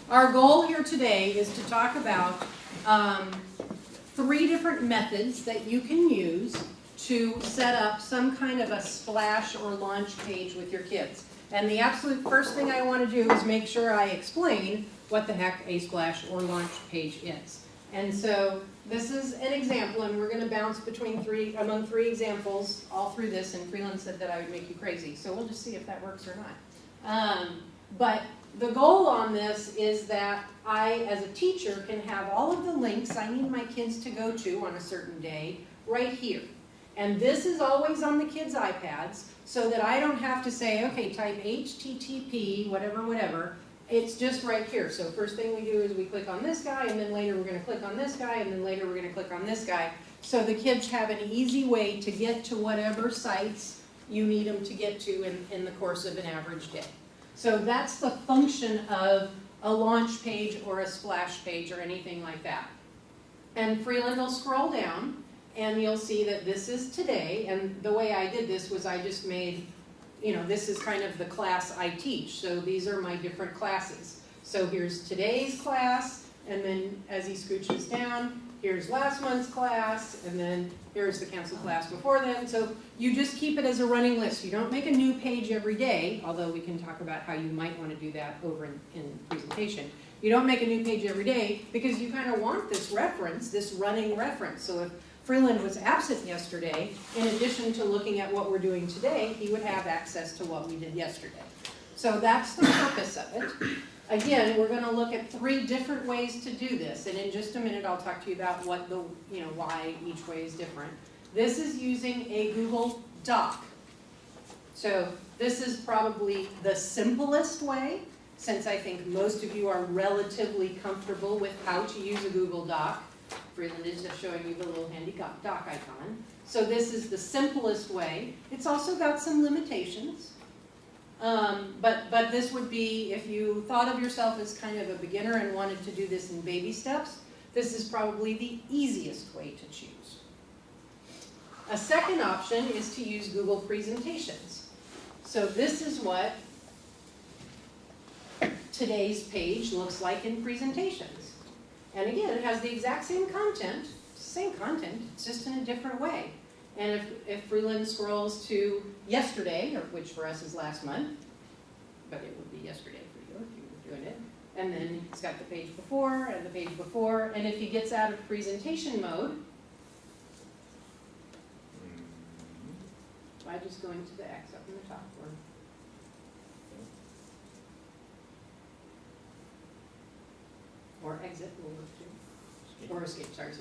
Our goal here today is to talk about 3 different methods that you can use to set up some kind of a splash or launch page with your kids. And the absolute first thing I want to do is make sure I explain what the heck a splash or launch page is. And so this is an example, and we're going to bounce among three examples all through this, and Freeland said that I would make you crazy, so we'll just see if that works or not. But the goal on this is that I, as a teacher, can have all of the links I need my kids to go to on a certain day right here. And this is always on the kids' iPads, so that I don't have to say, okay, type HTTP, whatever. It's just right here. So first thing we do is we click on this guy, and then later we're going to click on this guy, and then later we're going to click on this guy. So the kids have an easy way to get to whatever sites you need them to get to in the course of an average day. So that's the function of a launch page or a splash page or anything like that. And Freeland will scroll down, and you'll see that this is today. And the way I did this was I just made, this is kind of the class I teach. So these are my different classes. So here's today's class, and then as he scooches down, here's last month's class, and then here's the canceled class before then. So you just keep it as a running list. You don't make a new page every day, although we can talk about how you might want to do that over in presentation. You don't make a new page every day because you kind of want this reference, this running reference. So if Freeland was absent yesterday, in addition to looking at what we're doing today, he would have access to what we did yesterday. So that's the purpose of it. Again, we're going to look at 3 different ways to do this, and in just a minute I'll talk to you about what why each way is different. This is using a Google Doc. So this is probably the simplest way, since I think most of you are relatively comfortable with how to use a Google Doc. Freeland is just showing you the little handy doc icon. So this is the simplest way. It's also got some limitations. But this would be, if you thought of yourself as kind of a beginner and wanted to do this in baby steps, this is probably the easiest way to choose. A second option is to use Google Presentations. So this is what today's page looks like in Presentations. And again, it has the exact same content, it's just in a different way. And if Freeland scrolls to yesterday, or which for us is last month, but it would be yesterday for you if you were doing it, and then it's got the page before and the page before, and if he gets out of presentation mode, by just going to the X up in the top, or exit, we'll look to, or escape, sorry.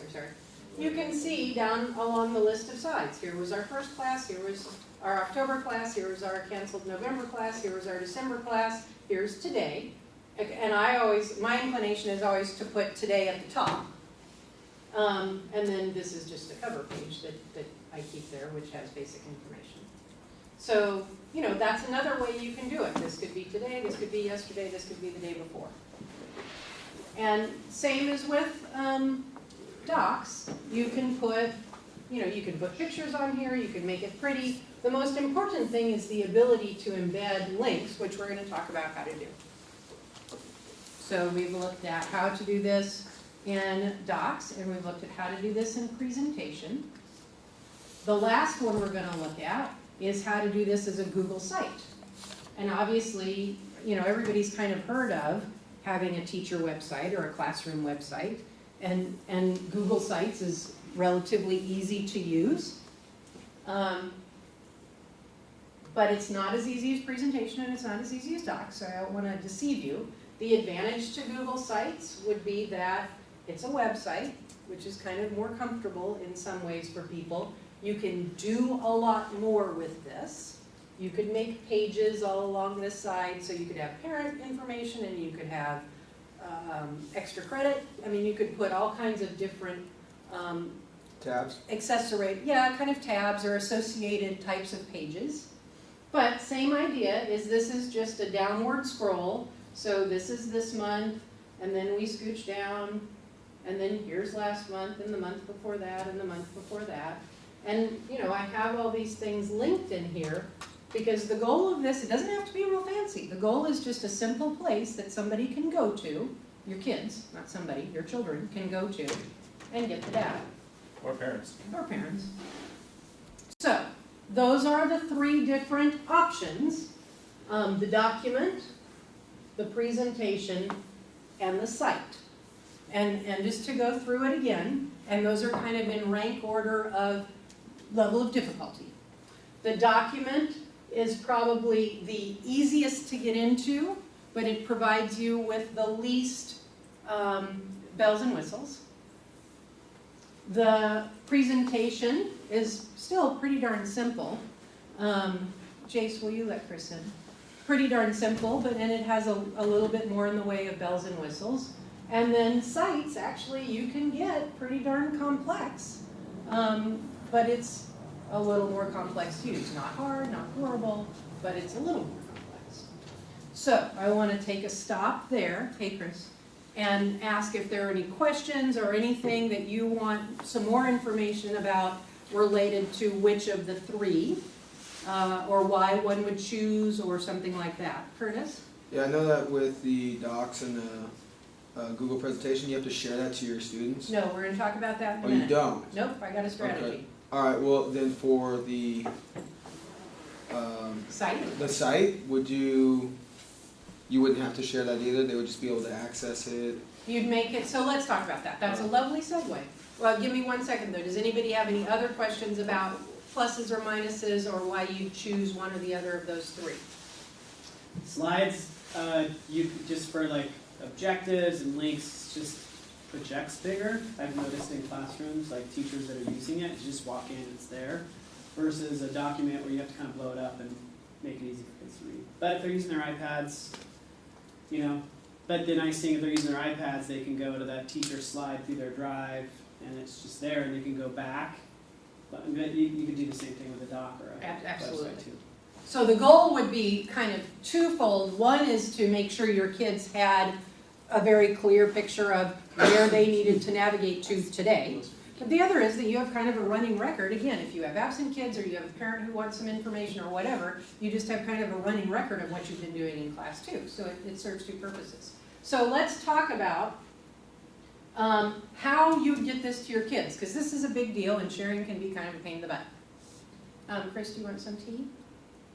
You can see down along the list of slides. Here was our first class, here was our October class, here was our canceled November class, here was our December class, here's today. And my inclination is always to put today at the top. And then this is just a cover page that I keep there, which has basic information. So, that's another way you can do it. This could be today, this could be yesterday, this could be the day before. And same as with docs, you can put pictures on here, you can make it pretty. The most important thing is the ability to embed links, which we're going to talk about how to do. So we've looked at how to do this in docs, and we've looked at how to do this in presentation. The last one we're going to look at is how to do this as a Google site. And obviously, everybody's kind of heard of having a teacher website or a classroom website. And Google Sites is relatively easy to use. But it's not as easy as presentation, and it's not as easy as docs, so I don't want to deceive you. The advantage to Google Sites would be that it's a website, which is kind of more comfortable in some ways for people. You can do a lot more with this. You could make pages all along this side, so you could have parent information, and you could have extra credit. I mean, you could put all kinds of different tabs. Kind of tabs or associated types of pages. But same idea is this is just a downward scroll. So this is this month, and then we scooch down, and then here's last month, and the month before that, and the month before that. And I have all these things linked in here, Because the goal of this, it doesn't have to be real fancy. The goal is just a simple place that somebody can go to, your kids, not somebody, your children can go to and get the data. Or parents. Or parents. So, those are the three different options. The document, the presentation, and the site. And just to go through it again, and those are kind of in rank order of level of difficulty. The document is probably the easiest to get into, but it provides you with the least bells and whistles. The presentation is still pretty darn simple. Jace, will you let Chris in? Pretty darn simple, but then it has a little bit more in the way of bells and whistles. And then sites, actually, you can get pretty darn complex, but it's a little more complex to use. Not hard, not horrible, but it's a little more complex. So I want to take a stop there, hey Chris, and ask if there are any questions or anything that you want some more information about related to which of the three, or why one would choose, or something like that. Curtis? Yeah, I know that with the docs and the Google presentation, you have to share that to your students. No, we're going to talk about that in a Oh, minute. you don't? Nope, I got a strategy. Okay. All right, well, then for the Site? would you wouldn't have to share that either? They would just be able to access it? You'd make it, so let's talk about that. That's a lovely segue. Well, give me 1 second though. Does anybody have any other questions about pluses or minuses, or why you choose one or the other of those three? Slides, you just for like objectives and links, just projects bigger. I've noticed in classrooms, like teachers that are using it, you just walk in, it's there, versus a document where you have to kind of blow it up and make it easy for kids to read. But if they're using their iPads, you know, but the nice thing, if they're using their iPads, they can go to that teacher slide through their drive, and it's just there, and they can go back. But you could do the same thing with a doc or a Absolutely. website too. So the goal would be kind of twofold. One is to make sure your kids had a very clear picture of where they needed to navigate to today. But the other is that you have kind of a running record. Again, if you have absent kids or you have a parent who wants some information or whatever, you just have kind of a running record of what you've been doing in class too. So it serves two purposes. So let's talk about how you get this to your kids, because this is a big deal and sharing can be kind of a pain in the butt. Chris, do you want some tea?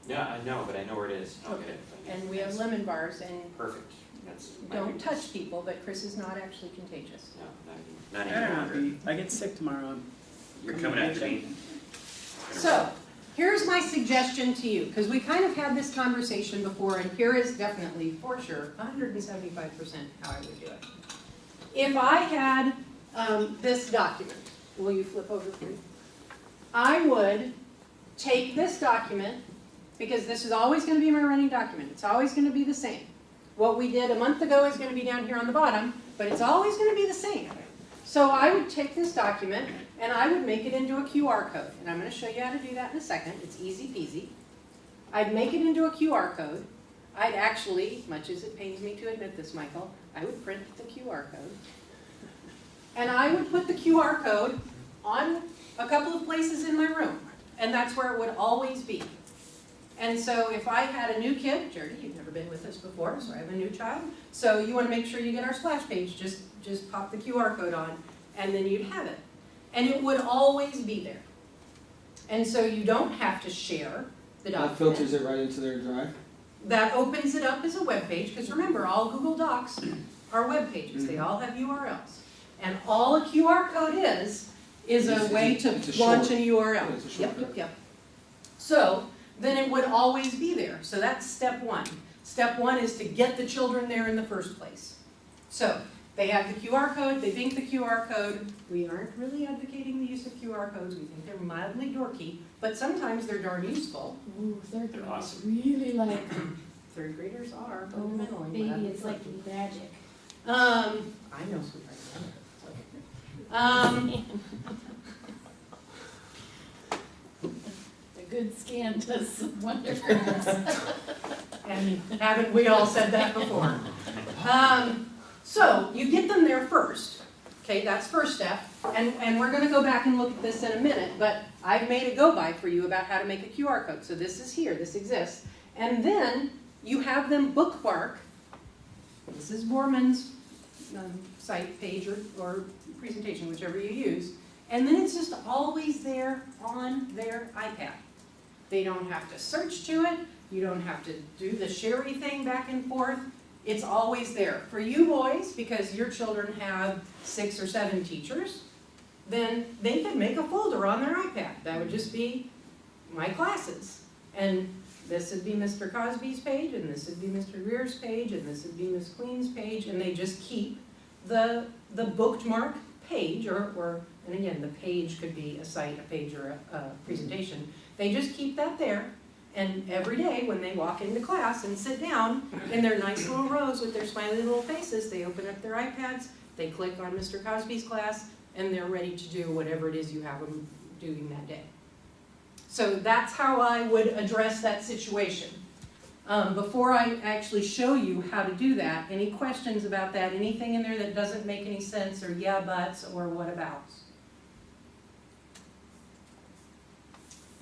Yeah, I know, but I know where it is. I'll get it. And we have lemon bars, and Perfect. That's my don't weakness. touch people, but Chris is not actually contagious. No, not I any don't longer. know, I get sick tomorrow. You're coming after me. So, here's my suggestion to you, because we kind of had this conversation before, and here is definitely, for sure, 175% how I would do it. If I had this document, will you flip over please? I would take this document, because this is always going to be my running document. It's always going to be the same. What we did a month ago is going to be down here on the bottom, but it's always going to be the same. So I would take this document and I would make it into a QR code. And I'm going to show you how to do that in a second. It's easy peasy. I'd make it into a QR code. I'd actually, much as it pains me to admit this, Michael, I would print the QR code. And I would put the QR code on a couple of places in my room. And that's where it would always be. And so if I had a new kid, Jerry, you've never been with us before, so I have a new child. So you want to make sure you get our splash page, just pop the QR code on, and then you'd have it. And it would always be there. And so you don't have to share the document. That filters it right into their drive? That opens it up as a web page, because remember, all Google Docs are web pages. They all have URLs. And all a QR code is a way to launch a URL. It's a shortcut. Yep. So then it would always be there. So that's step one. Step one is to get the children there in the first place. So they have the QR code, they think the QR code. We aren't really advocating the use of QR codes. We think they're mildly dorky, but sometimes they're darn useful. Ooh, third They're graders awesome. really like them. Third graders are Oh, fundamentally. baby, it's like magic. I know, sweetheart. A good scan does wonders. And haven't we all said that before? So you get them there first, Okay, that's first step, and we're gonna go back and look at this in a minute, but I've made a go-by for you about how to make a QR code. So this is here, this exists. And then you have them bookmark, this is Borman's site page or presentation, whichever you use, and then it's just always there on their iPad. They don't have to search to it, you don't have to do the Sherry thing back and forth. It's always there. For you boys, because your children have 6 or 7 teachers, then they could make a folder on their iPad. That would just be my classes. And this would be Mr. Cosby's page, and this would be Mr. Greer's page, and this would be Ms. Queen's page, and they just keep the bookmark page, and again, the page could be a site, a page, or a presentation. They just keep that there. And every day when they walk into class and sit down in their nice little rows with their smiley little faces, they open up their iPads, they click on Mr. Cosby's class, and they're ready to do whatever it is you have them doing that day. So that's how I would address that situation. Before I actually show you how to do that, any questions about that? Anything in there that doesn't make any sense, or yeah, buts, or what abouts?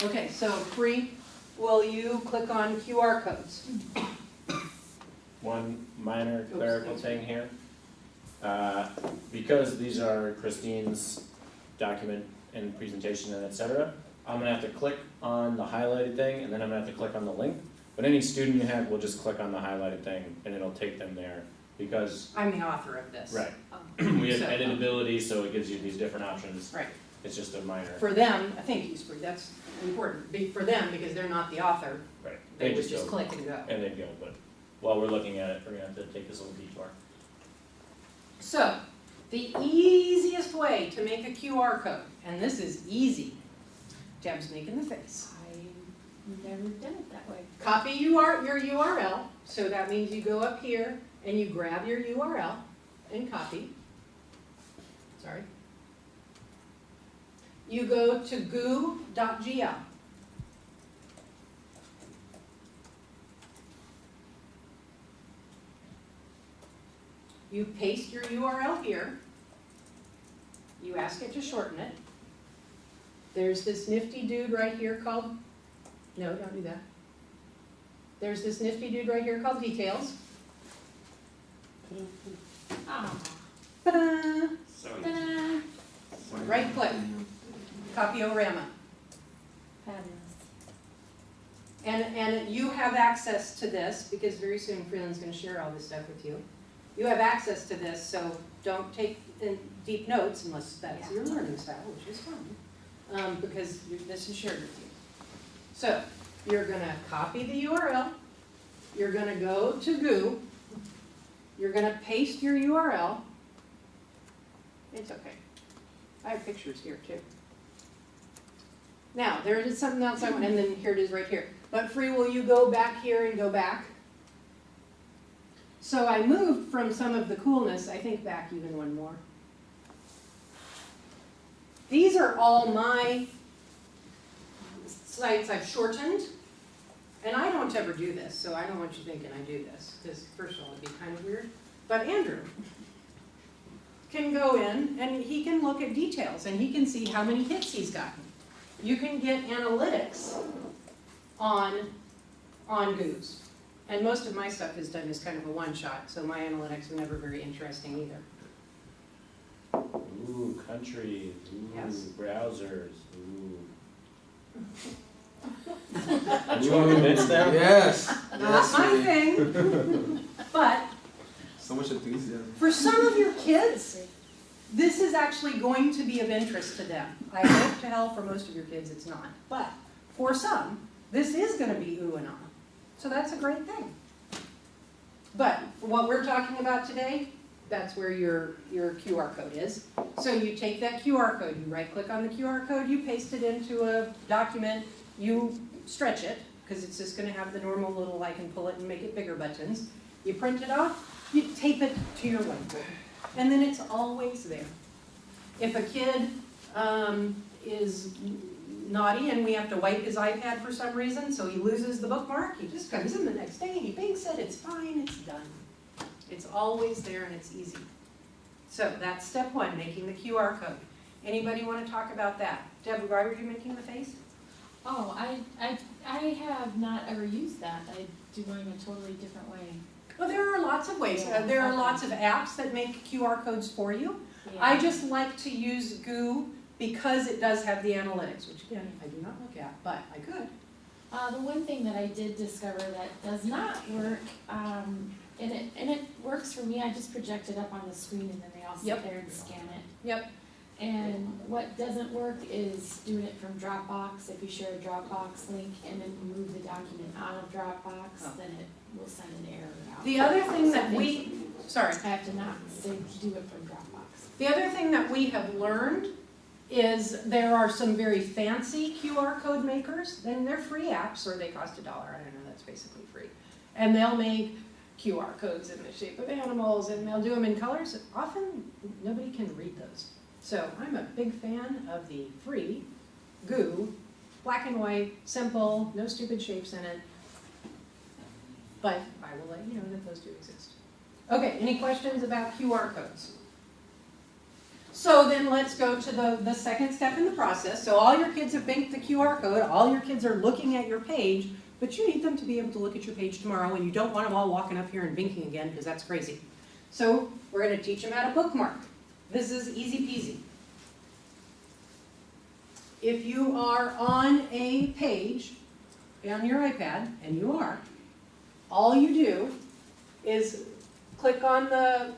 Okay, so Free, will you click on QR codes? One minor clerical thing here. Because these are Christine's document and presentation and et cetera, I'm gonna have to click on the highlighted thing, and then I'm gonna have to click on the link. But any student you have will just click on the highlighted thing, and it'll take them there, because, I'm the author of this. right, Um, we have so- editability, so it gives you these different options. Right. It's just a minor, For them, I think he's free, that's important, for them, because they're not the author, right, they they would just just go, click and go. and they go, but while we're looking at it, we're gonna have to take this little detour. So, the easiest way to make a QR code, and this is easy, Deb's making the face. I've never done it that way. Copy your URL, so that means you go up here and you grab your URL and copy. Sorry. You go to goo.gl. You paste your URL here. You ask it to shorten it. There's this nifty dude right here called, no, don't do that. There's this nifty dude right here called details. Ah, Ta-da! So, ta-da, Right click, copyorama. fabulous. And you have access to this, because very soon Freeland's gonna share all this stuff with you. You have access to this, so don't take in deep notes unless that's your learning style, which is fine, because this is shared with you. So, you're gonna copy the URL, you're gonna go to Goo, you're gonna paste your URL. It's okay. I have pictures here too. Now, there is something else I want, and then here it is right here. But Free, will you go back here and go back? So I moved from some of the coolness, I think back even one more. These are all my sites I've shortened, and I don't ever do this, so I don't want you thinking I do this, because first of all, it'd be kind of weird. But Andrew can go in and he can look at details and he can see how many hits he's gotten. You can get analytics on Goose. And most of my stuff is done as kind of a one-shot, so my analytics are never very interesting either. Ooh, countries, ooh, Yes. browsers, ooh. You want to convince them? Yes. Not Yes, my sweetie. thing, but So much enthusiasm. for some of your kids, this is actually going to be of interest to them. I hope to hell for most of your kids it's not, but for some, this is going to be ooh and ah. So that's a great thing. But what we're talking about today, that's where your QR code is. So you take that QR code, you right-click on the QR code, you paste it into a document, you stretch it, because it's just going to have the normal little I can pull it and make it bigger buttons. You print it off, you tape it to your whiteboard, and then it's always there. If a kid is naughty and we have to wipe his iPad for some reason, so he loses the bookmark, he just comes in the next day, he binks it, it's fine, it's done. It's always there and it's easy. So that's step one, making the QR code. Anybody want to talk about that? Deb, why were you making the face? Oh, I have not ever used that. I do it in a totally different way. Well, there are lots of ways. Yeah. There are lots of apps that make QR codes for you. I just like to use Goo because it does have the analytics, which again, I do not look at, but I could. The one thing that I did discover that does not work, and it works for me, I just project it up on the screen and then they all sit Yep. there and scan it. Yep. And what doesn't work is doing it from Dropbox. If you share a Dropbox link and then you move the document out of Dropbox, Oh. then it will send an error out. The other thing that sorry. I have to not say do it from Dropbox. The other thing that we have learned is there are some very fancy QR code makers, and they're free apps, or they cost $1, I don't know, that's basically free. And they'll make QR codes in the shape of animals, and they'll do them in colors. Often, nobody can read those. So I'm a big fan of the free Goo, black and white, simple, no stupid shapes in it. But I will let you know that those do exist. Okay, any questions about QR codes? So then let's go to the second step in the process. So all your kids have banked the QR code, all your kids are looking at your page, but you need them to be able to look at your page tomorrow, and you don't want them all walking up here and binking again, because that's crazy. So we're going to teach them how to bookmark. This is easy peasy. If you are on a page on your iPad, and you are, all you do is click on the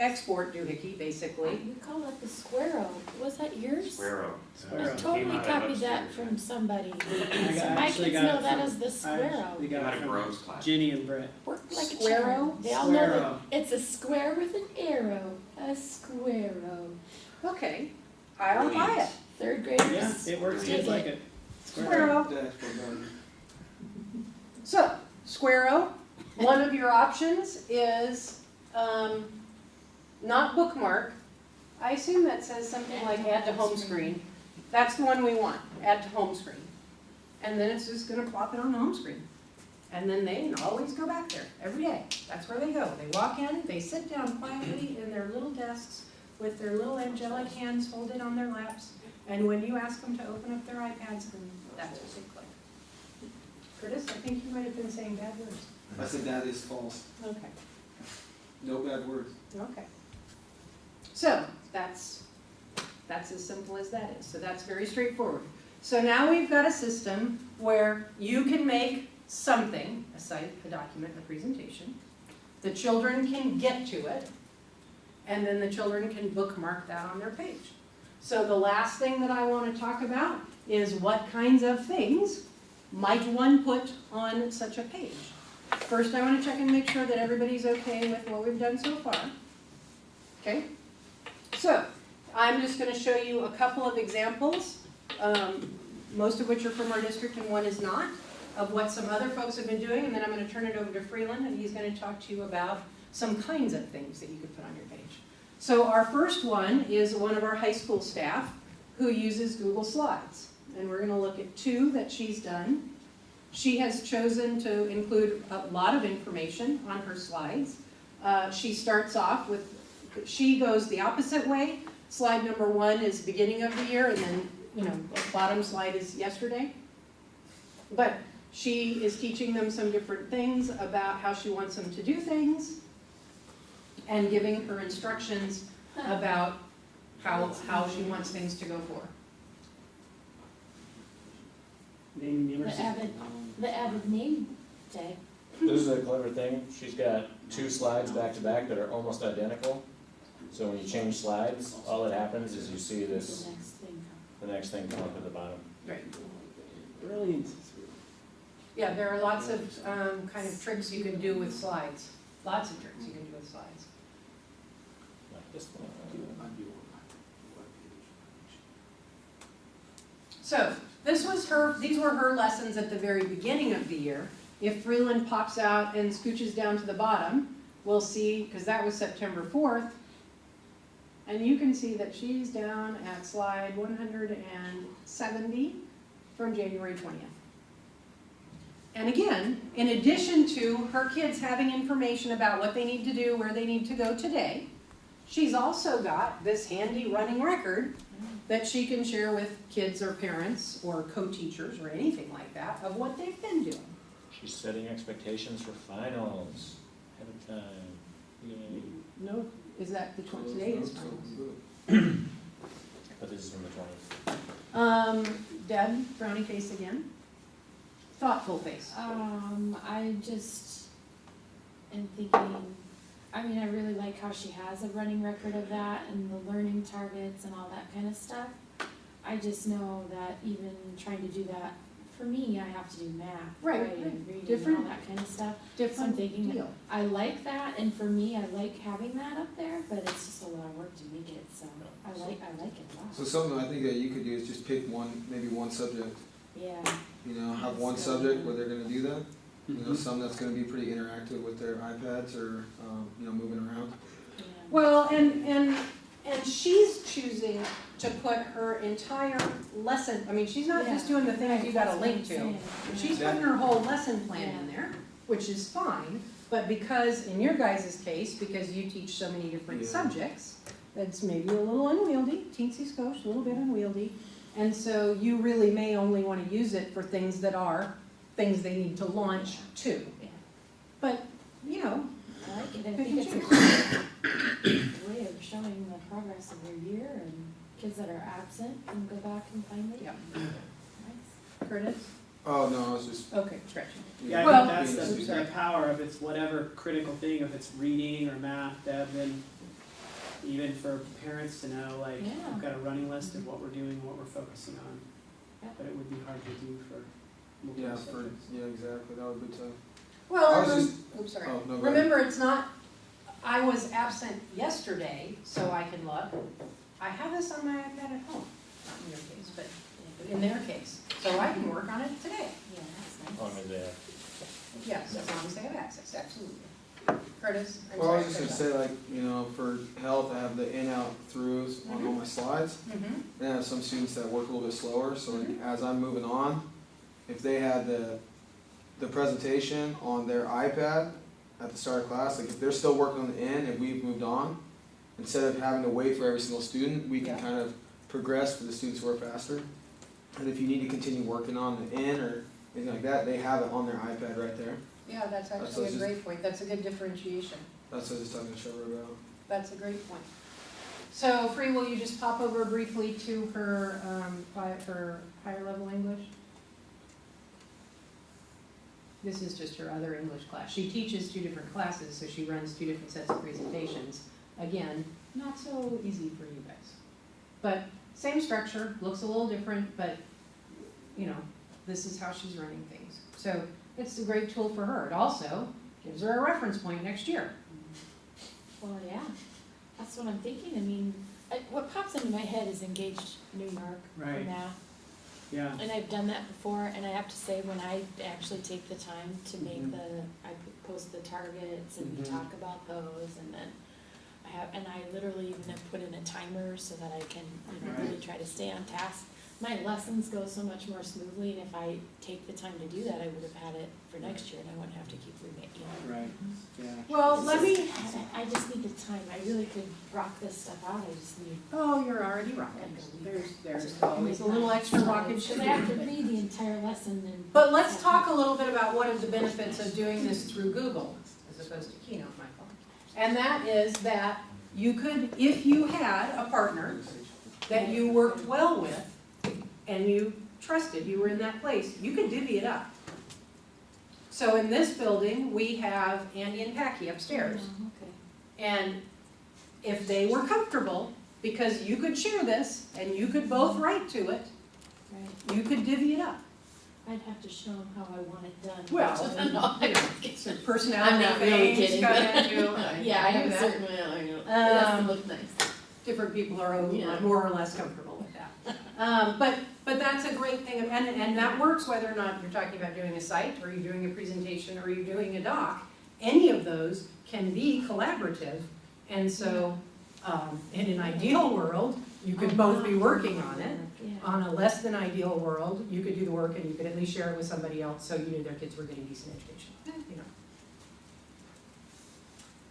export doohickey, basically. We call that the Squirrel. Was that yours? Squirrel. I Squirrel. totally copied that from somebody. I My actually kids got know it that from- as the I Squirrel. actually Got got a it from Groves class. Ginny and Brett. Worked like a Squirrel? charm. They all know that Squirrel. it's a square with an arrow. A Squirrel. Okay, I'll buy it. Third graders. Yeah, it works dig just like it. Squirrel. Dashboard button. So, Squirrel, one of your options is not bookmark. I assume that says something like add to home screen. That's the one we want, add to home screen. And then it's just gonna plop it on the home screen. And then they can always go back there, every day. That's where they go. They walk in, they sit down quietly in their little desks with their little angelic hands folded on their laps. And when you ask them to open up their iPads, then that's what they click. Curtis, I think you might have been saying bad words. I said that is false. Okay, No bad words. okay. So, that's as simple as that is. So that's very straightforward. So now we've got a system where you can make something, a site, a document, a presentation. The children can get to it, and then the children can bookmark that on their page. So the last thing that I want to talk about is what kinds of things might one put on such a page. First, I want to check and make sure that everybody's okay with what we've done so far. Okay? So, I'm just going to show you a couple of examples, most of which are from our district and one is not, of what some other folks have been doing, and then I'm going to turn it over to Freeland, and he's going to talk to you about some kinds of things that you could put on your page. So our first one is one of our high school staff who uses Google Slides, and we're going to look at two that she's done. She has chosen to include a lot of information on her slides. She starts off with, she goes the opposite way. Slide number 1 is beginning of the year, and then, the bottom slide is yesterday. But she is teaching them some different things about how she wants them to do things and giving her instructions about how she wants things to go forward. The avid name tag. This is a clever thing. She's got 2 slides back to back that are almost identical. So when you change slides, all that happens is you see this, the next thing come up at the bottom. Right. Brilliant. Yeah, there are lots of kind of tricks you can do with slides. Lots of tricks you can do with slides. Like this one. So these were her lessons at the very beginning of the year. If Freeland pops out and scooches down to the bottom, we'll see, because that was September 4th, and you can see that she's down at slide 170 from January 20th. And again, in addition to her kids having information about what they need to do, where they need to go today, she's also got this handy running record that she can share with kids or parents or co-teachers or anything like that of what they've been doing. She's setting expectations for finals ahead of time. Yay. No, is that the 20, today is finals. But this is from the 20th. Deb, frowny face again. Thoughtful face. I just am thinking, I mean, I really like how she has a running record of that and the learning targets and all that kind of stuff. I just know that even trying to do that, for me, I have to do math, Right, writing, right. and reading, and Different- all that kind of stuff. Different thinking that- deal. I like that, and for me, I like having that up there, but it's just a lot of work to make it, so I like it a lot. So something I think that you could do is just pick maybe one subject, Yeah, you know, have one That's subject good. where they're gonna do that. You know, some that's gonna be pretty interactive with their iPads or, you know, moving around. yeah. Well, and she's choosing to put her entire lesson, I mean, she's not just doing the things you got a link to. She's putting her whole lesson plan in there, which is fine, but because, in your guys' case, because you teach so many different Yeah. subjects, that's maybe a little unwieldy, teensy skosh, a little bit unwieldy, and so you really may only wanna use it for things that are things they need to launch to. Yeah. But, you know, I like it, I Pick think and it's a good way of showing the progress of their year, and kids that are absent can go back and find it. Yeah. Nice. Curtis? Oh, no, I was just. Okay, stretching. Yeah, Well- I think Oops, that's sorry. the power of it's whatever critical thing, if it's reading or math, Deb, then even for parents to know, like, Yeah. we've got a running list of what we're doing, what we're focusing on. Yeah. But it would be hard to do for Yeah, multiple subjects. yeah, exactly, that would be tough. Well, I was oops, sorry. Oh, no, go ahead. Remember, it's not, I was absent yesterday, so I can look. I have this on my iPad at home, not in your case, but in their case. So I can work on it today. Yeah, that's As long nice. as they Yes, as long as they have access, absolutely. Curtis? I'm Well, I was sorry, just gonna say, like, you know, for health, I have the in, out, throughs on all my slides. Mhm. And I have some students that work a little bit slower, so like, as I'm moving on, if they had the presentation on their iPad at the start of class, like if they're still working on the in and we've moved on, instead of having to wait for every single student, we can Yeah. kind of progress for the students who are faster. And if you need to continue working on the in or anything like that, they have it on their iPad right there. Yeah, that's That's actually a just- great point. That's a good differentiation. That's what I was just talking to Trevor about. That's a great point. So, Free, will you just pop over briefly to her, her higher level English? This is just her other English class. She teaches two different classes, so she runs two different sets of presentations. Again, not so easy for you guys. But same structure, looks a little different, but, you know, this is how she's running things. So it's a great tool for her. It also gives her a reference point next year. Well, yeah, that's what I'm thinking. I mean, what pops into my head is Engaged New York for Right. math. Yeah, And I've done that before, and I have to say, when I actually take the time to make I post the targets and we Mhm. talk about those, and then I literally even have put in a timer so that I can, really try to stay on task. My lessons go so much more smoothly, and if I take the time to do that, I would have had it for next year, and I wouldn't have to keep remaking. right, yeah. Well, It's let me, just- I just need the time. I really could rock this stuff out. I just need. oh, you're already rocking. There's always a little extra rockage to Because I have to do. read the entire lesson and. But let's talk a little bit about what are the benefits of doing this through Google as opposed to Keynote, Michael. And that is that you could, if you had a partner that you worked well with and you trusted, you were in that place, you could divvy it up. So in this building, we have Andy and Packy upstairs. Oh, okay. And if they were comfortable, because you could share this and you could both write to it, Right. you could divvy it up. I'd have to show them how I want it done. Well, You know, It's a personality I'm not really thing, kidding, got but- into, Yeah, I know am that. certainly, I know, it has to look nice. Different people are Yeah. more or less comfortable with that. But that's a great thing, and that works whether or not you're talking about doing a site, or you're doing a presentation, or you're doing a doc. Any of those can be collaborative, and so, in an ideal world, you could both be working on it. Yeah. On a less than ideal world, you could do the work and you could at least share it with somebody else so you knew their kids were getting decent education, you know.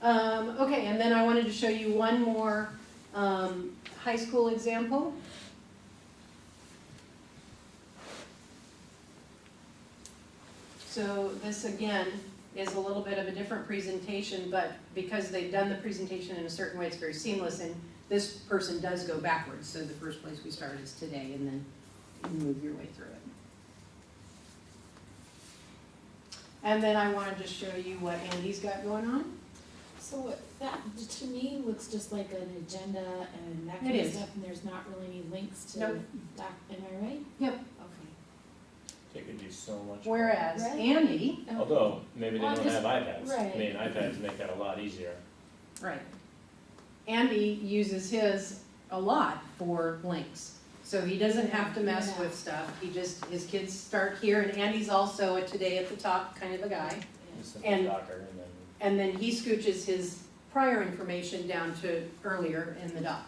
Okay, and then I wanted to show you one more high school example. So this again is a little bit of a different presentation, but because they've done the presentation in a certain way, it's very seamless, and this person does go backwards. So the first place we start is today, and then you move your way through it. And then I wanted to show you what Andy's got going on. So that, to me, looks just like an agenda and that It kind of is. stuff, and there's not really any links to Nope. that, am I right? Yep. Okay. They could do so much. Whereas Right. Andy, Although, maybe they Well, don't just- have iPads. right. I mean, iPads make that a lot easier. right, Andy uses his a lot for links. So he doesn't have to mess Yeah. with stuff. He just, his kids start here, and Andy's also a today at the top kind of a guy. Just a And- Docker and then. And then he scooches his prior information down to earlier in the doc.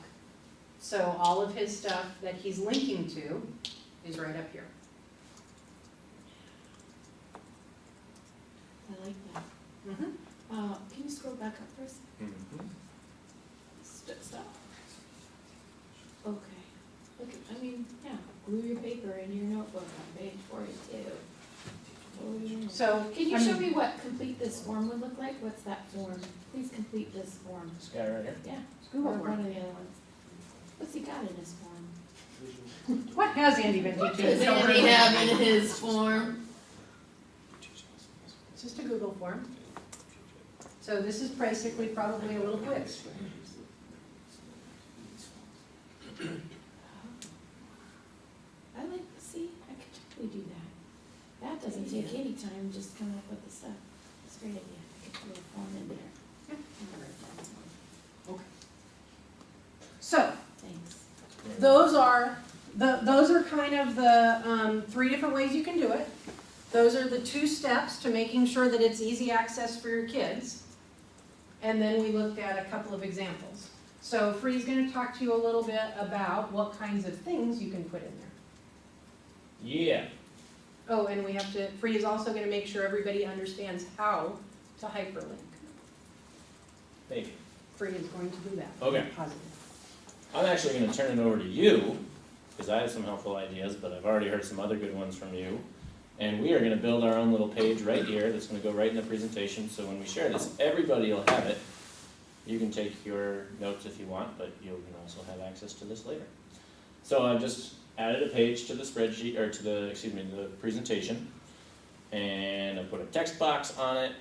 So all of his stuff that he's linking to is right up here. I like that. Can you scroll back up for a second? Mhm. Stop. Okay. Look, I mean, yeah, glue your paper in your notebook on page 42. Oh, yeah. So, Can you I show mean- me what complete this form would look like? What's that form? Please complete this form. This guy right here. Yeah, Google or form. one of the other ones. What's he got in his form? What has Andy been What teaching? does Andy have in his form? It's just a Google form. So this is basically probably a little quiz. I like, see, I could totally do that. That doesn't take any time, just come up with the stuff. It's a great idea. I could put a form in there. Yeah. I'm gonna write that down. So Thanks. those are kind of the 3 different ways you can do it. Those are the 2 steps to making sure that it's easy access for your kids. And then we looked at a couple of examples. So Free's gonna talk to you a little bit about what kinds of things you can put in there. Yeah. Oh, and Free is also gonna make sure everybody understands how to hyperlink. Maybe. Free is going to do that. Okay. Positive. I'm actually gonna turn it over to you, because I have some helpful ideas, but I've already heard some other good ones from you. And we are gonna build our own little page right here that's gonna go right in the presentation, so when we share this, everybody will have it. You can take your notes if you want, but you can also have access to this later. So I've just added a page to the spreadsheet, or to the, the presentation. And I put a text box on it.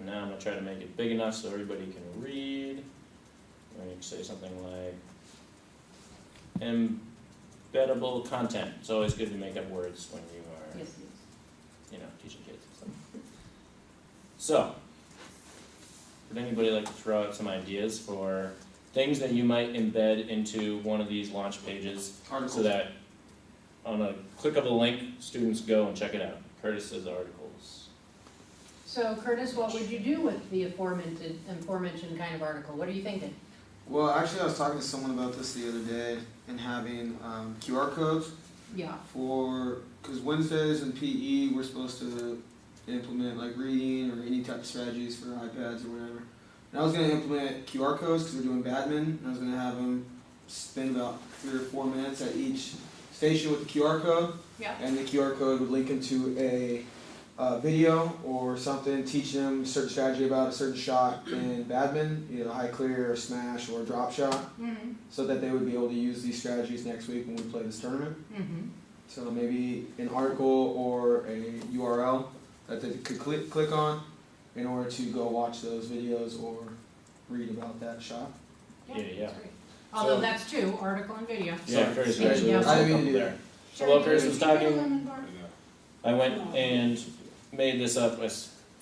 Now I'm gonna try to make it big enough so everybody can read. I'm gonna say something like embeddable content. It's always good to make up words when you are, Yes, teaching kids and stuff. So, would anybody like to throw out some ideas for things that you might embed into one of these launch pages so Articles. that on a click of a link, students go and check it out? Curtis's articles. So Curtis, what would you do with the aforementioned kind of article? What are you thinking? Well, actually, I was talking to someone about this the other day, and having QR codes Yeah. because Wednesdays in PE we're supposed to implement like reading or any type of strategies for iPads or whatever. And I was going to implement QR codes because we're doing badminton, and I was going to have them spend about 3 or 4 minutes at each station with the QR code, Yeah. and the QR code would link them to a video or something, teach them a certain strategy about a certain shot in badminton, either high clear or smash or drop shot, Mm-hmm. so that they would be able to use these strategies next week when we play this tournament. Mm-hmm. So maybe an article or a URL that they could click on in order to go watch those videos or read about that shot. Yeah. That's great. Although So- that's 2, article and video. Yeah, Sorry. Curtis Yeah, actually yeah. was I didn't mean to do there. So while Curtis was talking, I went and made this up. I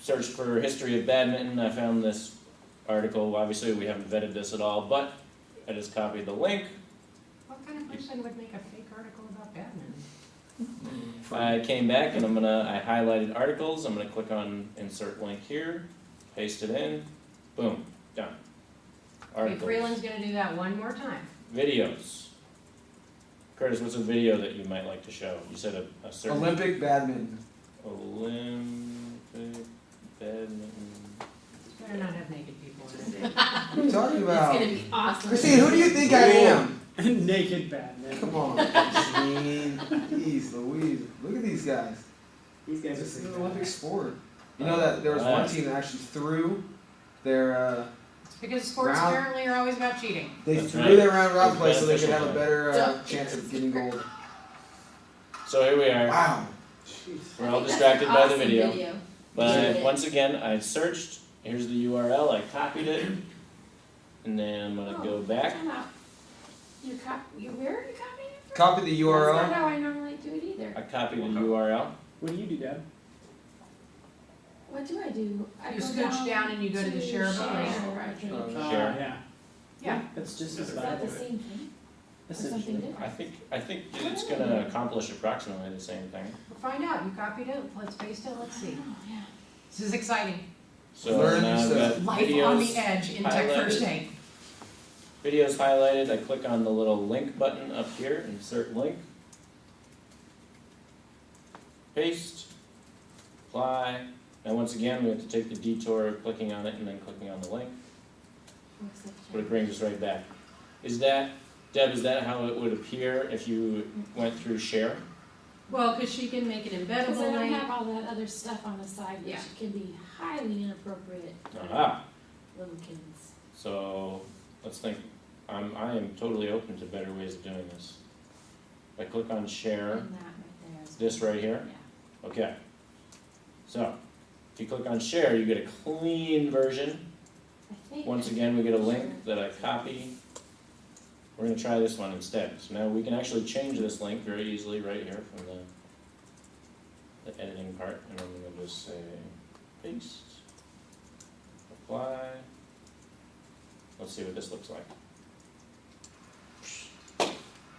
searched for history of badminton. I found this article. Obviously, we haven't vetted this at all, but I just copied the link. What kind of person would make a fake article about badminton? I came back and I highlighted articles. I'm gonna click on insert link here, paste it in, boom, done. Okay, Articles, Freeland's gonna do that one more time. videos. Curtis, what's a video that you might like to show? You said a certain Olympic badminton. Olympic badminton. Better not have naked people What are you talking It's about? gonna be awesome. Christine, who do you think I am? Naked Batman. Come on, Christine. Jeez Louise. Look at these guys. These guys are This is sick. an Olympic sport. You know that there was one team that actually threw their, It's because sports Round- apparently are always about cheating. they That's threw right. their round robin It's play so they could have a beneficial better chance of getting gold. So here we are, Wow. Jeez. we're all distracted by the Awesome video. But Yeah. once again, I searched, here's the URL, I copied it, and then I'm gonna go back. Time out. Where are you copying it from? Copy the That's not URL. how I normally do it either. I copied the URL. What do you do, Dad? What do I do? I You go scooch down and you go to the share button. I think. Share. Yeah. Yeah. That's just as Is that the valuable. same thing? Or something Essentially. different? I think it's gonna accomplish approximately the same thing. We'll find out. You copied it. Let's paste it. Let's see. Oh, yeah. This is exciting. So Learn now I've stuff. got Life on the videos, edge in Tech First highlighted. Aid. videos highlighted, I click on the little link button up here, insert link. Paste, apply, and once again, we have to take the detour of clicking on it and then clicking on the link, Looks like but it brings us right back. Is that, Deb, is that how it would appear if you went through share? Well, because she can make an Because I embeddable don't link. have all that other stuff on the side, which Yeah. can be highly inappropriate for Aha, little kids. so let's think, I am totally open to better ways of doing this. If I click on share, And that right there is. this right here, Yeah. okay. So, if you click on share, you get a clean version. I think. Once again, we get a link that I copy. We're gonna try this one instead. So now we can actually change this link very easily right here from the editing part. And I'm gonna just say paste, apply. Let's see what this looks like.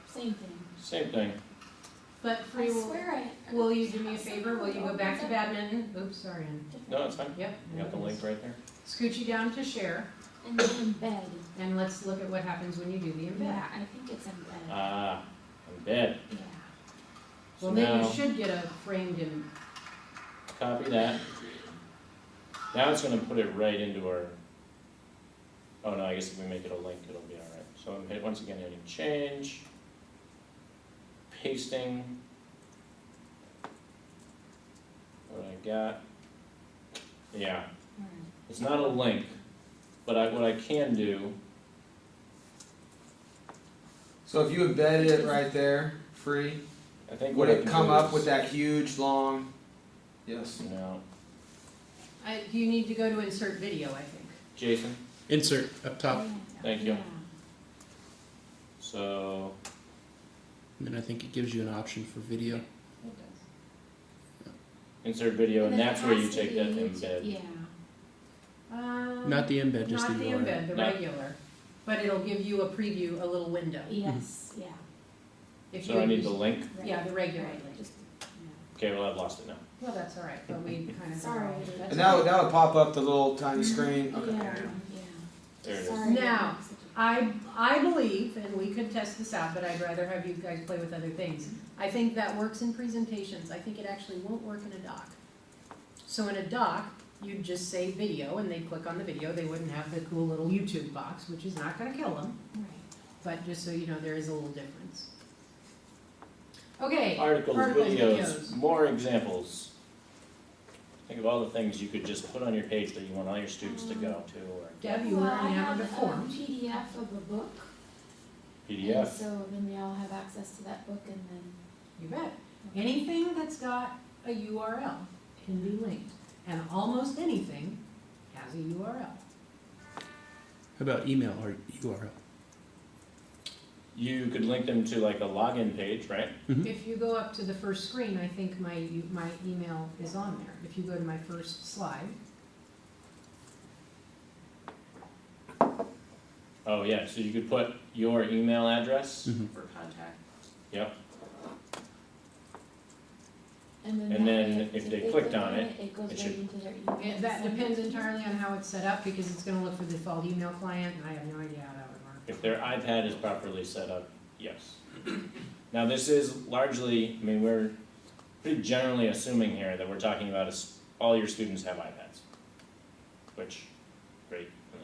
Same thing. Same thing. But I Free, swear I. will you do me a favor? Will you go back to badminton? Oops, sorry. Ann. No, it's fine. Yep. You got the link right there. Scooch you down to share, And then embed. and let's look at what happens when you do the embed. Yeah, I think it's embed. Ah, embed. Yeah. So Well, then you now, should get a framed in. copy that. Now it's gonna put it right into our, oh no, I guess if we make it a link, it'll be alright. So I'm once again hitting change, pasting what I got. Yeah, Alright. it's not a link, but what I can do, So if you embedded it right there, free, I think would what I it can come do up is- with that huge, long? Yes. No, You need to go to insert video, I think. Jason, Insert up top, Yeah. Thank you. Yeah. so, and then I think it gives you an option for video. It does. insert video, and then it that's where you has to take that be- embed. Yeah. Not the embed, just the Not the URL. embed, the No. regular. But it'll give you a preview, a little window. Yes, yeah. If you So I need use- the link, Right. Yeah, the regular Right, link. just, yeah. okay, well, I've lost it now. Well, that's all right, but we kind of. Sorry. That's And that okay. would pop up the little tiny screen. Okay. Yeah, yeah. There it is. Sorry. Now, I believe, and we could test this out, but I'd rather have you guys play with other things. I think that works in presentations. I think it actually won't work in a doc. So in a doc, you'd just say video, and they'd click on the video. They wouldn't have the cool little YouTube box, which is not gonna kill them. Right. But just so you know, there is a little difference. Okay, Articles, articles, videos, videos. more examples. Think of all the things you could just put on your page that you want all your students to go to, or Deb, you were Well, I enamored of have a forms. PDF of a book. And PDF. so then they all have access to that book and then. You bet. Anything that's got a URL can be linked, and almost anything has a URL. How about email or URL? You could link them to like a login page, right? If you go up to the first screen, I think my email is on there. If you go to my first slide, Oh, yeah, so you could put your email address. Mhm. for contact. Yep, And And that then way, if they clicked on it, it goes it right should- into their email. That Send depends it to entirely them. on how it's set up, because it's gonna look for the default email client, and I have no idea how that would work. if their iPad is properly set up, yes. Now, this is largely, I mean, we're pretty generally assuming here that we're talking about all your students have iPads, which, great, and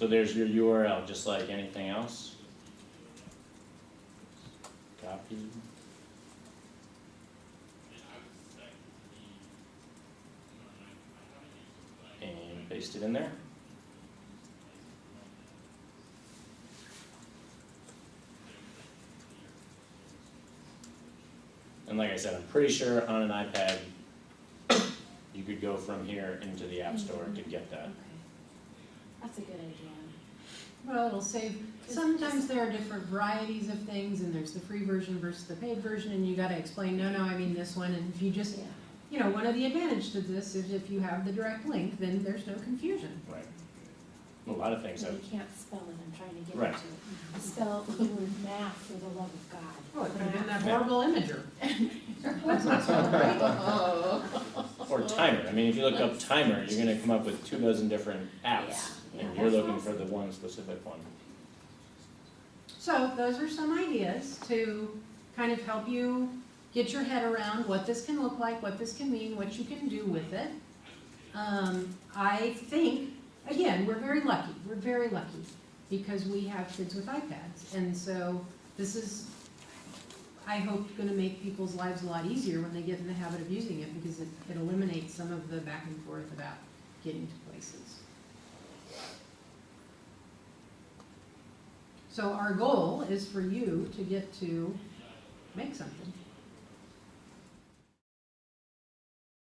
So there's your URL, just like anything else. Copy. And paste it in there. And like I said, I'm pretty sure on an iPad, you could go from here into the App Store to get that. Okay. That's a good idea. Well, it'll save, sometimes there are different varieties of things, and there's the free version versus the paid version, and you gotta explain, no, I mean this one, and if you just, Yeah. you know, one of the advantages to this is if you have the direct link, then there's no confusion. Right. A lot of things So have, you can't spell it, I'm trying to get Right. into it. Spell the word math for the love of God. Oh, it could have been that horrible imager. That's not spelled right. or timer. I mean, if you look up timer, you're gonna come up with 24 different apps. Yeah, And yeah, you're that's looking for awesome. the one specific one. So those are some ideas to kind of help you get your head around what this can look like, what this can mean, what you can do with it. I think, again, we're very lucky because we have kids with iPads. And so this is, I hope, gonna make people's lives a lot easier when they get in the habit of using it, because it eliminates some of the back and forth about getting to places. So our goal is for you to get to make something.